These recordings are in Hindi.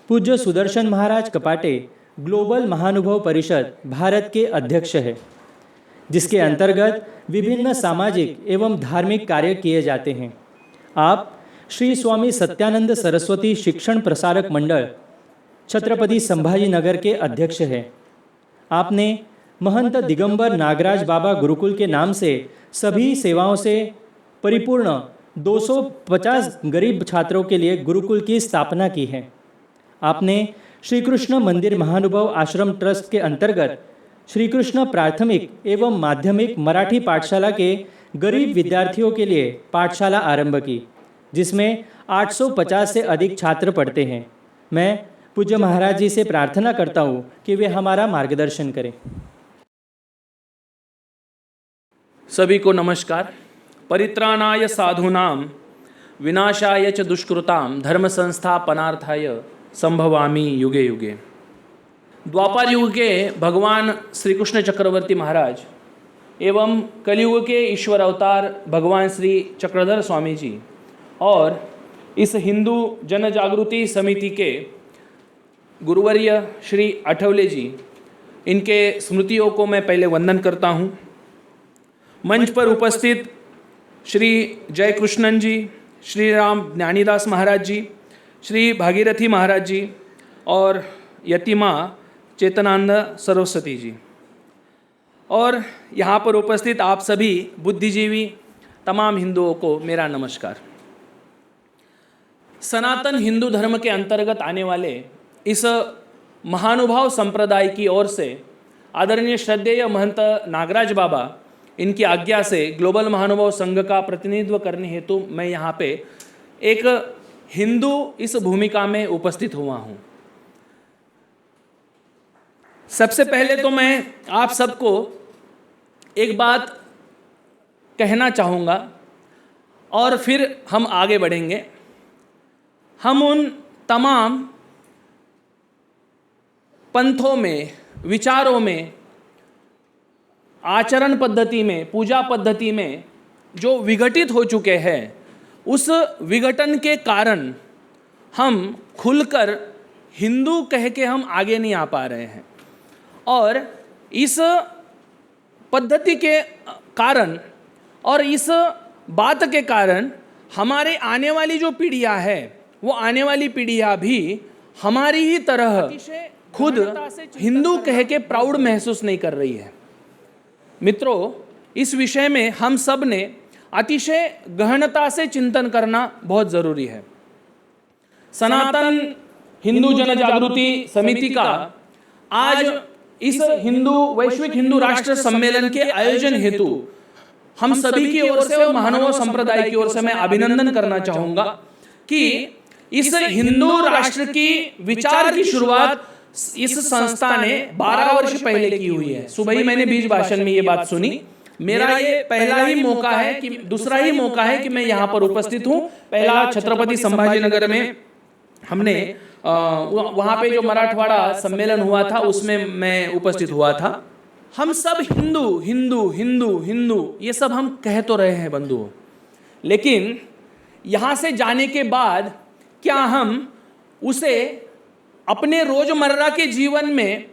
पूज्य सुदर्शन महाराज कपाटे ग्लोबल महानुभव परिषद भारत के अध्यक्ष है, जिसके अंतर्गत विभिन्न सामाजिक एवं धार्मिक कार्य किए जाते हैं। आप श्री स्वामी सत्यानंद सरस्वती शिक्षण प्रसारक मंडल छत्रपति संभाजी नगर के अध्यक्ष हैं। आपने महंत दिगंबर नागराज बाबा गुरुकुल के नाम से सभी सेवाओं से परिपूर्ण 250 गरीब छात्रों के लिए गुरुकुल की स्थापना की है। आपने श्री कृष्ण मंदिर महानुभव आश्रम ट्रस्ट के अंतर्गत श्री कृष्ण प्राथमिक एवं माध्यमिक मराठी पाठशाला के गरीब विद्यार्थियों के लिए पाठशाला आरंभ की, जिसमें 850 से अधिक छात्र पढ़ते हैं। मैं पूज्य महाराज जी से प्रार्थना करता हूँ कि वे हमारा मार्गदर्शन करें। सभी को नमस्कार। परित्राणाय साधूनां विनाशाय च दुष्कृतां धर्म संस्थापनार्थाय संभवामि युगे युगे। द्वापर युग के भगवान श्री कृष्ण चक्रवर्ती महाराज एवं कलयुग के ईश्वर अवतार भगवान श्री चक्रधर स्वामी जी और इस हिंदू जन जागृति समिति के गुरुवर्य श्री आठवले जी, इनके स्मृतियों को मैं पहले वंदन करता हूँ। मंच पर उपस्थित श्री जय कृष्णन जी, श्री राम ज्ञानीदास महाराज जी, श्री भागीरथी महाराज जी और यतिमा चेतनानंद सरस्वती जी, और यहाँ पर उपस्थित आप सभी बुद्धिजीवी तमाम हिंदुओं को मेरा नमस्कार। सनातन हिंदू धर्म के अंतर्गत आने वाले इस महानुभाव संप्रदाय की ओर से आदरणीय श्रद्धेय महंत नागराज बाबा, इनकी आज्ञा से ग्लोबल महानुभाव संघ का प्रतिनिधित्व करने हेतु मैं यहाँ पे एक हिंदू इस भूमिका में उपस्थित हुआ हूँ। सबसे पहले तो मैं आप सबको एक बात कहना चाहूँगा और फिर हम आगे बढ़ेंगे। हम उन तमाम पंथों में, विचारों में, आचरण पद्धति में, पूजा पद्धति में जो विघटित हो चुके हैं, उस विघटन के कारण हम खुलकर हिंदू कह के हम आगे नहीं आ पा रहे हैं। और इस पद्धति के कारण और इस बात के कारण हमारे आने वाली जो पीढ़ियाँ है, वो आने वाली पीढ़ियाँ भी हमारी ही तरह खुद हिंदू कह के प्राउड महसूस नहीं कर रही है। मित्रों, इस विषय में हम सब ने अतिशय गहनता से चिंतन करना बहुत ज़रूरी है। सनातन हिंदू जन जागृति समिति का आज इस वैश्विक हिंदू राष्ट्र सम्मेलन के आयोजन हेतु हम सभी की ओर से और महानुभाव संप्रदाय की ओर से मैं अभिनंदन करना चाहूँगा कि इस हिंदू राष्ट्र की विचार की शुरुआत इस संस्था ने 12 वर्ष पहले की हुई है। सुबह ही मैंने बीज भाषण में ये बात सुनी। मेरा ये पहला ही मौका है कि दूसरा ही मौका है कि मैं यहाँ पर उपस्थित हूँ। पहला छत्रपति संभाजी नगर में हमने वहाँ पे जो मराठवाड़ा सम्मेलन हुआ था उसमें मैं उपस्थित हुआ था। हम सब हिंदू हिंदू हिंदू हिंदू ये सब हम कह तो रहे हैं बंधुओं, लेकिन यहाँ से जाने के बाद क्या हम उसे अपने रोजमर्रा के जीवन में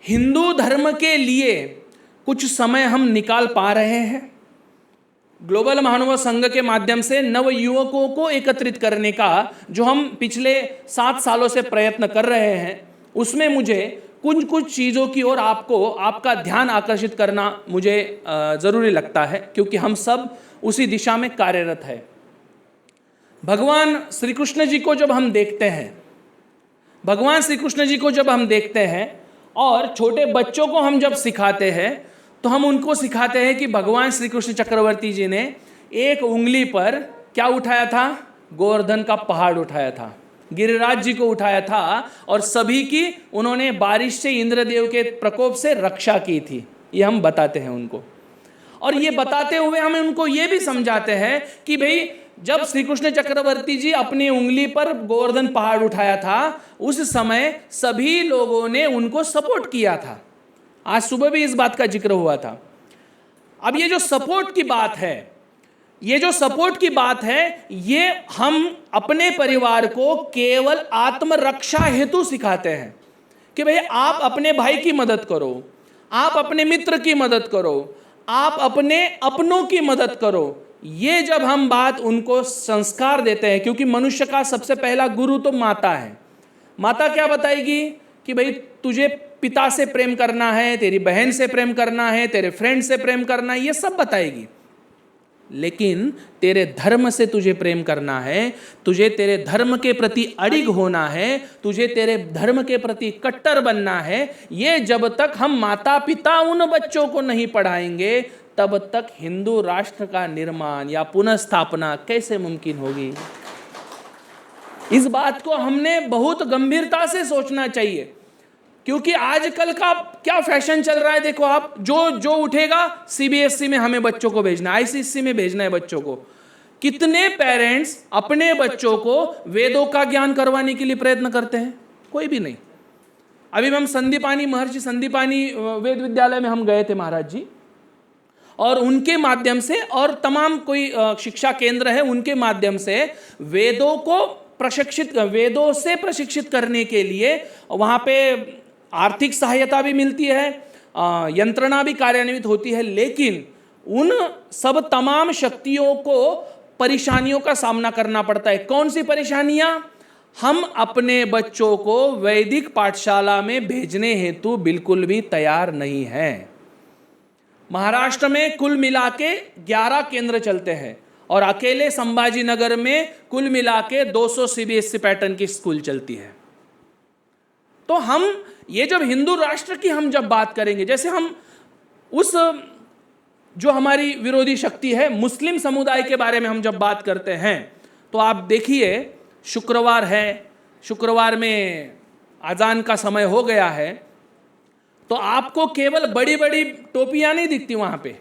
हिंदू धर्म के लिए कुछ समय हम निकाल पा रहे हैं? ग्लोबल महानुभाव संघ के माध्यम से नव युवकों को एकत्रित करने का जो हम पिछले 7 सालों से प्रयत्न कर रहे हैं, उसमें मुझे कुछ चीज़ों की ओर आपका ध्यान आकर्षित करना मुझे ज़रूरी लगता है, क्योंकि हम सब उसी दिशा में कार्यरत है। भगवान श्री कृष्ण जी को जब हम देखते हैं और छोटे बच्चों को हम जब सिखाते हैं, तो हम उनको सिखाते हैं कि भगवान श्री कृष्ण चक्रवर्ती जी ने एक उंगली पर क्या उठाया था? गोवर्धन का पहाड़ उठाया था, गिरिराज जी को उठाया था और सभी की उन्होंने बारिश से, इंद्रदेव के प्रकोप से रक्षा की थी। ये हम बताते हैं उनको, और ये बताते हुए हम उनको ये भी समझाते हैं कि भाई जब श्री कृष्ण चक्रवर्ती जी अपनी उंगली पर गोवर्धन पहाड़ उठाया था, उस समय सभी लोगों ने उनको सपोर्ट किया था। आज सुबह भी इस बात का जिक्र हुआ था। अब ये जो सपोर्ट की बात है, ये जो सपोर्ट की बात है, ये हम अपने परिवार को केवल आत्मरक्षा हेतु सिखाते हैं कि भाई आप अपने भाई की मदद करो, आप अपने मित्र की मदद करो, आप अपने अपनों की मदद करो। ये जब हम बात उनको संस्कार देते हैं, क्योंकि मनुष्य का सबसे पहला गुरु तो माता है। माता क्या बताएगी कि भाई तुझे पिता से प्रेम करना है, तेरी बहन से प्रेम करना है, तेरे फ्रेंड से प्रेम करना है, ये सब बताएगी। लेकिन तेरे धर्म से तुझे प्रेम करना है, तुझे तेरे धर्म के प्रति अडिग होना है, तुझे तेरे धर्म के प्रति कट्टर बनना है, ये जब तक हम माता पिता उन बच्चों को नहीं पढ़ाएंगे, तब तक हिंदू राष्ट्र का निर्माण या पुनर्स्थापना कैसे मुमकिन होगी। इस बात को हमने बहुत गंभीरता से सोचना चाहिए, क्योंकि आजकल का क्या फैशन चल रहा है। देखो आप, जो उठेगा सीबीएसई में हमें बच्चों को भेजना, आईसीएसई में भेजना है बच्चों को। कितने पेरेंट्स अपने बच्चों को वेदों का ज्ञान करवाने के लिए प्रयत्न करते हैं? कोई भी नहीं। अभी हम संदीपानी, महर्षि संदीपानी वेद विद्यालय में हम गए थे महाराज जी, और उनके माध्यम से, और तमाम कोई शिक्षा केंद्र है उनके माध्यम से वेदों को वेदों से प्रशिक्षित करने के लिए वहाँ पे आर्थिक सहायता भी मिलती है, यंत्रणा भी कार्यान्वित होती है। लेकिन उन सब तमाम शक्तियों को परेशानियों का सामना करना पड़ता है। कौन सी परेशानियां? हम अपने बच्चों को वैदिक पाठशाला में भेजने हेतु बिल्कुल भी तैयार नहीं हैं। महाराष्ट्र में कुल मिला के 11 केंद्र चलते हैं, और अकेले संभाजी नगर में कुल मिला के 200 सीबीएसई पैटर्न की स्कूल चलती है। तो हम ये जब हिंदू राष्ट्र की हम जब बात करेंगे, जैसे हम उस जो हमारी विरोधी शक्ति है मुस्लिम समुदाय के बारे में हम जब बात करते हैं, तो आप देखिए शुक्रवार है, शुक्रवार में अजान का समय हो गया है, तो आपको केवल बड़ी बड़ी टोपियां नहीं दिखती वहाँ पे,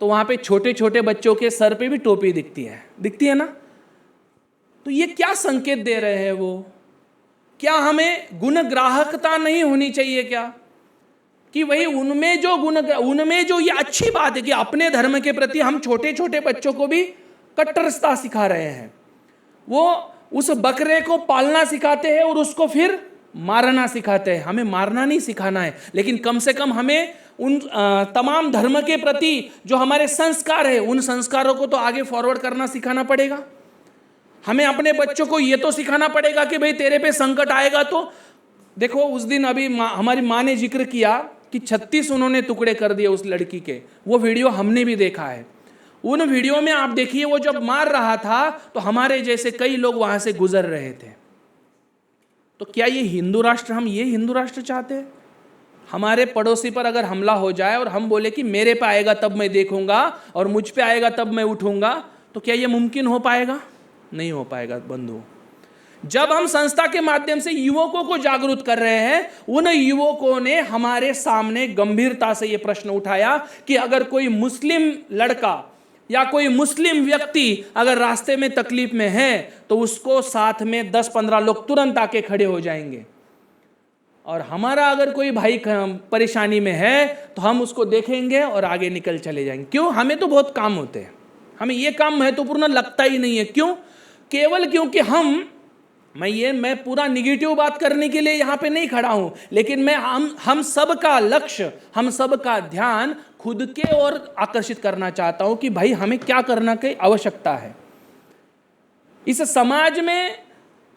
तो वहाँ पे छोटे छोटे बच्चों के सर पे भी टोपी दिखती है ना। तो ये क्या संकेत दे रहे हैं वो? क्या हमें गुणग्राहकता नहीं होनी चाहिए क्या? कि वही उनमें जो ये अच्छी बात है कि अपने धर्म के प्रति हम छोटे छोटे बच्चों को भी कट्टरता सिखा रहे हैं। वो उस बकरे को पालना सिखाते हैं और उसको फिर मारना सिखाते हैं। हमें मारना नहीं सिखाना है, लेकिन कम से कम हमें उन तमाम धर्म के प्रति जो हमारे संस्कार है, उन संस्कारों को तो आगे फॉरवर्ड करना सिखाना पड़ेगा। हमें अपने बच्चों को ये तो सिखाना पड़ेगा कि भाई तेरे पे संकट आएगा तो देखो, उस दिन अभी हमारी माँ ने जिक्र किया कि 36 उन्होंने टुकड़े कर दिए उस लड़की के। वो वीडियो हमने भी देखा है। उन वीडियो में आप देखिए, वो जब मार रहा था तो हमारे जैसे कई लोग वहां से गुजर रहे थे। तो क्या ये हिंदू राष्ट्र, हम ये हिंदू राष्ट्र चाहते हैं? हमारे पड़ोसी पर अगर हमला हो जाए और हम बोले कि मेरे पे आएगा तब मैं देखूंगा और मुझ पे आएगा तब मैं उठूंगा, तो क्या ये मुमकिन हो पाएगा? नहीं हो पाएगा बंधु। जब हम संस्था के माध्यम से युवकों को जागरूक कर रहे हैं, उन युवकों ने हमारे सामने गंभीरता से यह प्रश्न उठाया कि अगर कोई मुस्लिम लड़का या कोई मुस्लिम व्यक्ति अगर रास्ते में तकलीफ में है तो उसको साथ में 10-15 लोग तुरंत आके खड़े हो जाएंगे, और हमारा अगर कोई भाई परेशानी में है तो हम उसको देखेंगे और आगे निकल चले जाएंगे। क्यों? हमें तो बहुत काम होते हैं, हमें ये काम महत्वपूर्ण लगता ही नहीं है। क्यों? केवल क्योंकि मैं पूरा निगेटिव बात करने के लिए यहाँ पे नहीं खड़ा हूं, लेकिन हम सब का लक्ष्य, हम सब का ध्यान खुद के ओर आकर्षित करना चाहता हूं कि भाई हमें क्या करना की आवश्यकता है। इस समाज में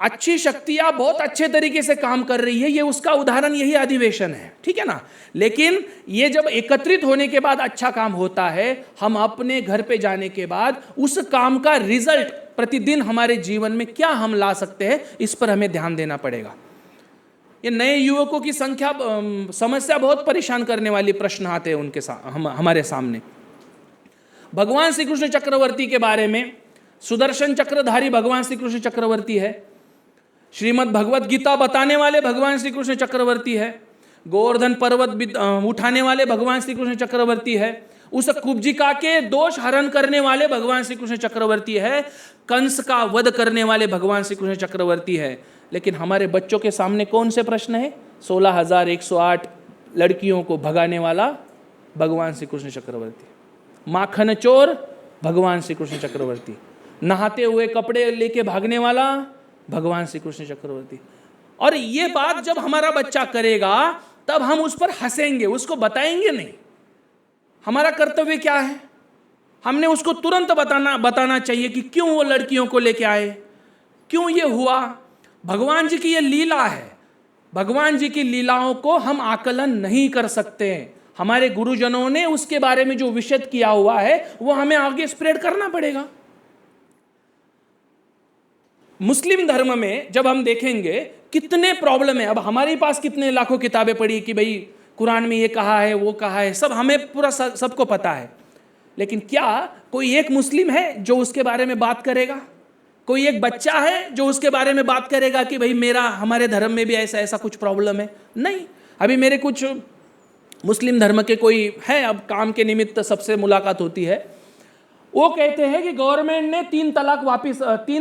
अच्छी शक्तियां बहुत अच्छे तरीके से काम कर रही है, ये उसका उदाहरण यही अधिवेशन है, ठीक है ना। लेकिन ये जब एकत्रित होने के बाद अच्छा काम होता है, हम अपने घर पे जाने के बाद उस काम का रिजल्ट प्रतिदिन हमारे जीवन में क्या हम ला सकते हैं, इस पर हमें ध्यान देना पड़ेगा। ये नए युवकों की समस्या बहुत परेशान करने वाली प्रश्न आते हैं उनके हमारे सामने। भगवान श्री कृष्ण चक्रवर्ती के बारे में, सुदर्शन चक्रधारी भगवान श्री कृष्ण चक्रवर्ती है, श्रीमद् भगवत गीता बताने वाले भगवान श्री कृष्ण चक्रवर्ती है, गोवर्धन पर्वत उठाने वाले भगवान श्री कृष्ण चक्रवर्ती है, उस कुब्जिका के दोष हरण करने वाले भगवान श्री कृष्ण चक्रवर्ती है, कंस का वध करने वाले भगवान श्री कृष्ण चक्रवर्ती है। लेकिन हमारे बच्चों के सामने कौन से प्रश्न है? 16,108 लड़कियों को भगाने वाला भगवान श्री कृष्ण चक्रवर्ती, माखन चोर भगवान श्री कृष्ण चक्रवर्ती। नहाते हुए कपड़े लेके भागने वाला, भगवान श्री कृष्ण चक्रवर्ती। और ये बात जब हमारा बच्चा करेगा तब हम उस पर हंसेंगे, उसको बताएंगे नहीं। हमारा कर्तव्य क्या है? हमने उसको तुरंत बताना चाहिए कि क्यों वो लड़कियों को लेके आए, क्यों ये हुआ। भगवान जी की ये लीला है, भगवान जी की लीलाओं को हम आकलन नहीं कर सकते। हमारे गुरुजनों ने उसके बारे में जो विशद किया हुआ है वो हमें आगे स्प्रेड करना पड़ेगा। मुस्लिम धर्म में जब हम देखेंगे कितने प्रॉब्लम है, अब हमारे पास कितने लाखों किताबें पढ़ी कि भाई कुरान में ये कहा है, वो कहा है, सब हमें पूरा सबको पता है। लेकिन क्या कोई एक मुस्लिम है जो उसके बारे में बात करेगा? कोई एक बच्चा है जो उसके बारे में बात करेगा कि भाई हमारे धर्म में भी ऐसा ऐसा कुछ प्रॉब्लम है? नहीं। अभी मेरे कुछ मुस्लिम धर्म के कोई है, अब काम के निमित्त सबसे मुलाकात होती है, वो कहते हैं कि गवर्नमेंट ने 3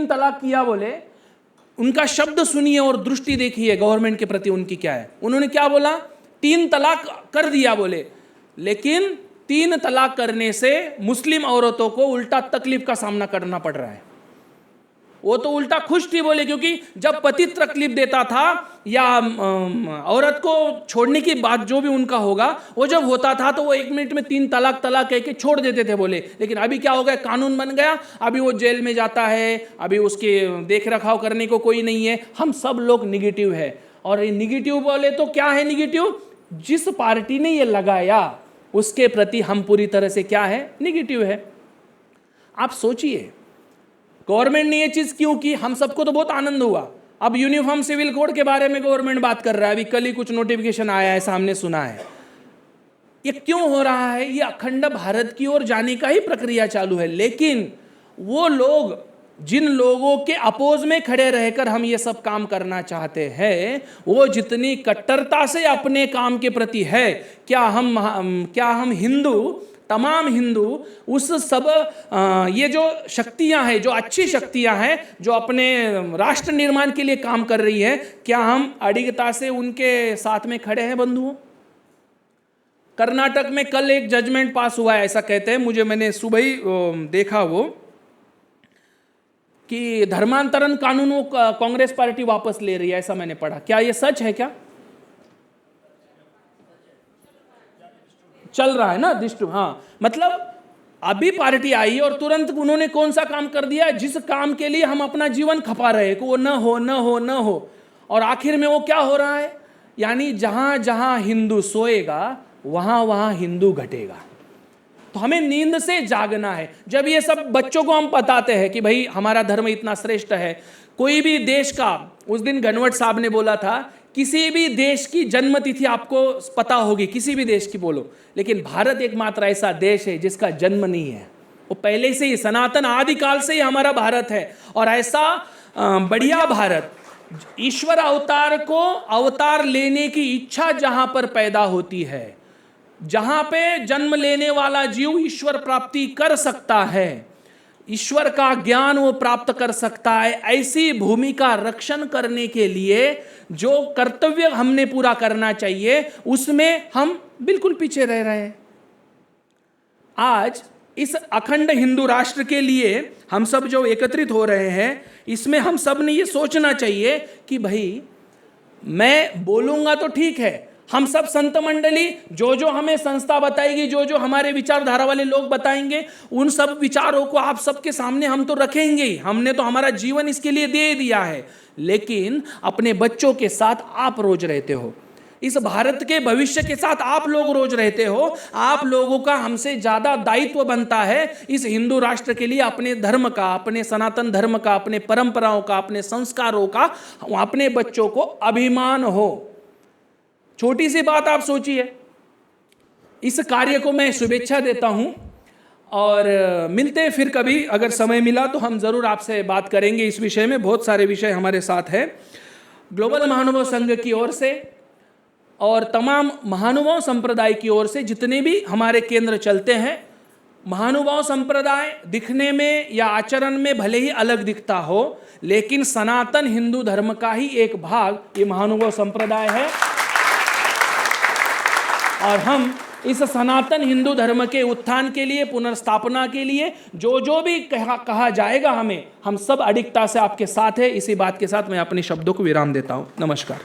तलाक किया बोले। उनका शब्द सुनिए और दृष्टि देखिए गवर्नमेंट के प्रति उनकी क्या है। उन्होंने क्या बोला? 3 तलाक कर दिया बोले, लेकिन 3 तलाक करने से मुस्लिम औरतों को उल्टा तकलीफ का सामना करना पड़ रहा है। वो तो उल्टा खुश थी बोले, क्योंकि जब पति तकलीफ देता था या औरत को छोड़ने की बात जो भी उनका होगा वो जब होता था तो वो 1 मिनट में 3 तलाक कह के छोड़ देते थे बोले। लेकिन अभी क्या हो गया, कानून बन गया, अभी वो जेल में जाता है, अभी उसके देख रखाव करने को कोई नहीं है। हम सब लोग निगेटिव है। और ये निगेटिव बोले तो क्या है निगेटिव? जिस पार्टी ने ये लगाया उसके प्रति हम पूरी तरह से क्या है, निगेटिव है। आप सोचिए गवर्नमेंट ने ये चीज क्यों की? हम सबको तो बहुत आनंद हुआ। अब यूनिफॉर्म सिविल कोड के बारे में गवर्नमेंट बात कर रहा है, अभी कल ही कुछ नोटिफिकेशन आया है, सामने सुना है। ये क्यों हो रहा है? ये अखंड भारत की ओर जाने का ही प्रक्रिया चालू है। लेकिन वो लोग, जिन लोगों के अपोज में खड़े रहकर हम ये सब काम करना चाहते हैं, वो जितनी कट्टरता से अपने काम के प्रति है, क्या हम हिंदू, तमाम हिंदू उस सब ये जो शक्तियां हैं, जो अच्छी शक्तियां हैं, जो अपने राष्ट्र निर्माण के लिए काम कर रही है, क्या हम अडिगता से उनके साथ में खड़े हैं बंधुओं? कर्नाटक में कल एक जजमेंट पास हुआ है, ऐसा कहते हैं, मैंने सुबह ही देखा वो, कि धर्मांतरण कानून वो कांग्रेस पार्टी वापस ले रही है, ऐसा मैंने पढ़ा। क्या ये सच है? क्या चल रहा है ना डिस्ट्रिब्यूट? हाँ, मतलब अभी पार्टी आई और तुरंत उन्होंने कौन सा काम कर दिया जिस काम के लिए हम अपना जीवन खपा रहे हैं कि वो न हो। और आखिर में वो क्या हो रहा है, यानी जहां जहां हिंदू सोएगा वहां हिंदू घटेगा। तो हमें नींद से जागना है। जब ये सब बच्चों को हम बताते हैं कि भाई हमारा धर्म इतना श्रेष्ठ है, कोई भी देश का, उस दिन घनवट साहब ने बोला था, किसी भी देश की जन्म तिथि आपको पता होगी, किसी भी देश की बोलो, लेकिन भारत एकमात्र ऐसा देश है जिसका जन्म नहीं है। वो पहले से ही सनातन आदिकाल से ही हमारा भारत है। और ऐसा बढ़िया भारत, ईश्वर अवतार को अवतार लेने की इच्छा जहां पर पैदा होती है, जहां पे जन्म लेने वाला जीव ईश्वर प्राप्ति कर सकता है, ईश्वर का ज्ञान वो प्राप्त कर सकता है, ऐसी भूमि का रक्षण करने के लिए जो कर्तव्य हमने पूरा करना चाहिए उसमें हम बिल्कुल पीछे रह रहे हैं। आज इस अखंड हिंदू राष्ट्र के लिए हम सब जो एकत्रित हो रहे हैं, इसमें हम सब ने ये सोचना चाहिए कि भाई मैं बोलूंगा तो ठीक है, हम सब संत मंडली जो हमें संस्था बताएगी, जो हमारे विचारधारा वाले लोग बताएंगे, उन सब विचारों को आप सबके सामने हम तो रखेंगे ही। हमने तो हमारा जीवन इसके लिए दे दिया है। लेकिन अपने बच्चों के साथ आप रोज रहते हो, इस भारत के भविष्य के साथ आप लोग रोज रहते हो। आप लोगों का हमसे ज्यादा दायित्व बनता है इस हिंदू राष्ट्र के लिए, अपने धर्म का, अपने सनातन धर्म का, अपने परंपराओं का, अपने संस्कारों का अपने बच्चों को अभिमान हो। छोटी सी बात आप सोचिए। इस कार्य को मैं शुभेच्छा देता हूं और मिलते हैं फिर कभी, अगर समय मिला तो हम जरूर आपसे बात करेंगे इस विषय में। बहुत सारे विषय हमारे साथ है। ग्लोबल महानुभाव संघ की ओर से और तमाम महानुभाव संप्रदाय की ओर से जितने भी हमारे केंद्र चलते हैं, महानुभाव संप्रदाय दिखने में या आचरण में भले ही अलग दिखता हो, लेकिन सनातन हिंदू धर्म का ही एक भाग ये महानुभाव संप्रदाय है। और हम इस सनातन हिंदू धर्म के उत्थान के लिए, पुनर्स्थापना के लिए जो भी कहा जाएगा हमें, हम सब अडिगता से आपके साथ है। इसी बात के साथ मैं अपने शब्दों को विराम देता हूँ। नमस्कार।